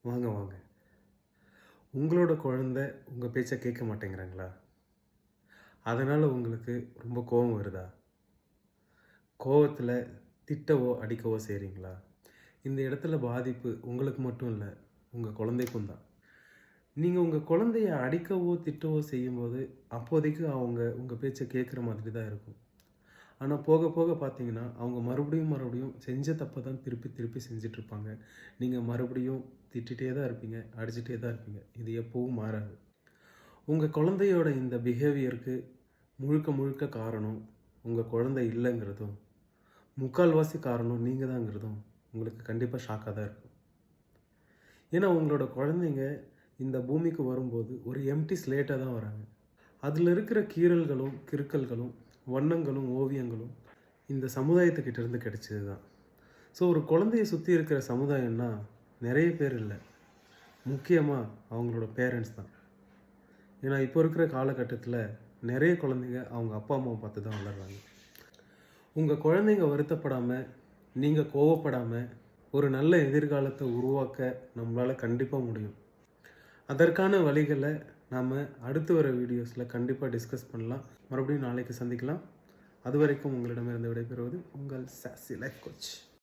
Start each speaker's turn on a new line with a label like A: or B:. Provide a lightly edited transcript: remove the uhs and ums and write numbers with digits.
A: வாங்க வாங்க. உங்களோட குழந்தை உங்கள் பேச்சை கேட்க மாட்டேங்கிறாங்களா? அதனால் உங்களுக்கு ரொம்ப கோபம் வருதா? கோவத்தில் திட்டவோ அடிக்கவோ செய்கிறீங்களா? இந்த இடத்துல பாதிப்பு உங்களுக்கு மட்டும் இல்லை, உங்கள் குழந்தைக்கும் தான். நீங்கள் உங்கள் குழந்தைய அடிக்கவோ திட்டவோ செய்யும்போது அப்போதைக்கு அவங்க உங்கள் பேச்சை கேட்குற மாதிரி தான் இருக்கும். ஆனால் போக போக பார்த்தீங்கன்னா அவங்க மறுபடியும் செஞ்ச தப்பை தான் திருப்பி திருப்பி செஞ்சிட்ருப்பாங்க. நீங்கள் மறுபடியும் திட்டிகிட்டே தான் இருப்பீங்க, அடிச்சுட்டே தான் இருப்பீங்க. இது எப்பவும் மாறாது. உங்கள் குழந்தையோட இந்த பிஹேவியருக்கு முழுக்க முழுக்க காரணம் உங்கள் குழந்தை இல்லைங்கிறதும், முக்கால்வாசி காரணம் நீங்கள் தாங்கிறதும் உங்களுக்கு கண்டிப்பாக ஷாக்காக தான் இருக்கும். ஏன்னா உங்களோட குழந்தைங்க இந்த பூமிக்கு வரும்போது ஒரு எம்டி ஸ்லேட்டாக தான் வராங்க. அதில் இருக்கிற கீறல்களும் கிறுக்கல்களும் வண்ணங்களும் ஓவியங்களும் இந்த சமுதாயத்துக்கிட்ட இருந்து கிடைச்சது தான். ஸோ ஒரு குழந்தைய சுற்றி இருக்கிற சமுதாயம்னா நிறைய பேர் இல்லை, முக்கியமாக அவங்களோட பேரண்ட்ஸ் தான். ஏன்னா இப்போ இருக்கிற காலகட்டத்தில் நிறைய குழந்தைங்க அவங்க அப்பா அம்மாவை பார்த்து தான் வளர்கிறாங்க. உங்கள் குழந்தைங்க வருத்தப்படாமல், நீங்கள் கோவப்படாமல் ஒரு நல்ல எதிர்காலத்தை உருவாக்க நம்மளால் கண்டிப்பாக முடியும். அதற்கான வழிகளை நாம் அடுத்து வர வீடியோஸில் கண்டிப்பாக டிஸ்கஸ் பண்ணலாம். மறுபடியும் நாளைக்கு சந்திக்கலாம். அது வரைக்கும் உங்களிடமிருந்து விடைபெறுவது உங்கள் சாசி லைஃப் கோச்.